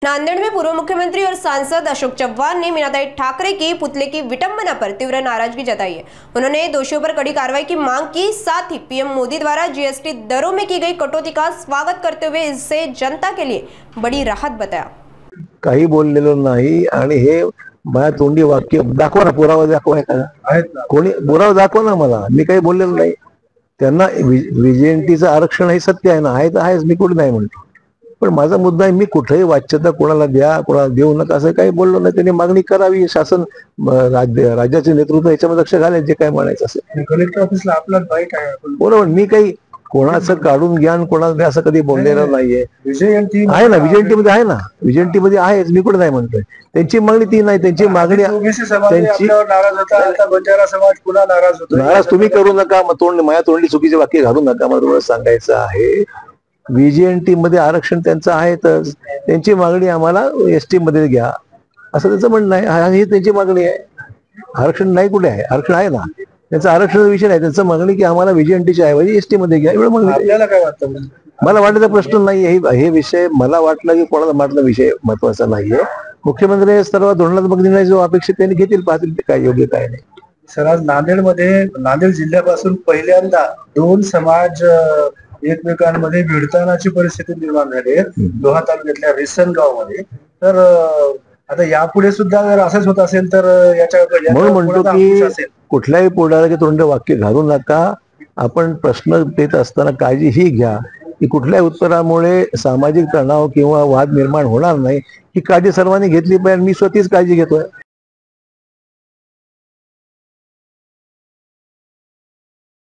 नांदेड़ में पूर्व मुख्यमंत्री और सांसद अशोक चव्हाण ने मीनाताई ठाकरे की पुतले की विटंबना पर तीव्र नाराजगी जताई है। उन्होंने दोषियों पर कड़ी कार्रवाई की मांग की। साथ ही पीएम मोदी द्वारा जीएसटी दरों में की गई कटौती का स्वागत करते हुए इससे जनता के लिए बड़ी राहत बताया। काही बोललेलो नाही आणि हे माझ्या तोंडी वाक्य दाखवा ना, पुरावा दाखवा कोणी पुरावा दाखवा ना मला, मी काही बोललेलो नाही। त्यांना व्हीजेएनटीचं आरक्षण हे सत्य आहे ना, आहे तर आहेच, मी कुठे नाही म्हणतो। पण माझा मुद्दा आहे, मी कुठेही वाच्यता कोणाला द्या कोणाला देऊ नका असं काही बोललो नाही। त्यांनी मागणी करावी, शासन राज्याचे नेतृत्व याच्यामध्ये लक्ष घालेल, जे काय म्हणायचं असेल। कलेक्टर ऑफिसला आपला बाईट आहे, बरोबर, मी काही कोणाचं काढून ज्ञान कोणाला द्या असं कधी बोललेलं नाहीये। व्हीजेएनटी आहे ना, व्हीजेएनटी मध्ये आहे ना, व्हीजेएनटी मध्ये आहेच, मी कुठे नाही म्हणतोय। त्यांची मागणी ती नाही, त्यांची मागणी ओबीसी समाज आपल्यावर नाराज होता, आता बंजारा समाज पुन्हा नाराज होतो। नाराज तुम्ही करू नका, माझ्या तोंडी चुकीचे वाक्य घालू नका। मला तुम्हाला सांगायचं आहे, व्हीजेएनटी मध्ये आरक्षण त्यांचं आहेतच, त्यांची मागणी आम्हाला एसटी मध्ये घ्या असं त्यांचं म्हणणं आहे। ही त्यांची मागणी आहे, आरक्षण नाही कुठे आहे, आरक्षण आहे ना, त्यांचं आरक्षणाचा विषय नाही, त्यांचं मागणी की आम्हाला व्हीजेएनटीच्या ऐवजी एसटी मध्ये घ्या, एवढं मागणी। आपल्याला काय वाटतं? मला वाटण्याचा प्रश्न नाहीये, हे विषय मला वाटलं की कोणाला वाटलं विषय महत्वाचा नाहीये। मुख्यमंत्री सर्व धोरणात्मक निर्णय जो अपेक्षित त्यांनी घेतील, पाहतील ते काय योग्य काय नाही। सर, आज नांदेड जिल्ह्यापासून पहिल्यांदा दोन समाज एकमेकांमध्ये भिडतानाची परिस्थिती निर्माण झाली आहे लोहा तालुक्यातल्या रिसनगाव मध्ये। तर आता यापुढे सुद्धा जर असंच होत असेल तर म्हणून म्हणतो की कुठल्याही पुढाऱ्याचे तोंड वाक्य घालू नका। आपण प्रश्न देत असताना काळजी ही घ्या की कुठल्याही उत्तरामुळे सामाजिक तणाव किंवा वाद निर्माण होणार नाही, ही काळजी सर्वांनी घेतली पाहिजे। मी स्वतःच काळजी घेतोय।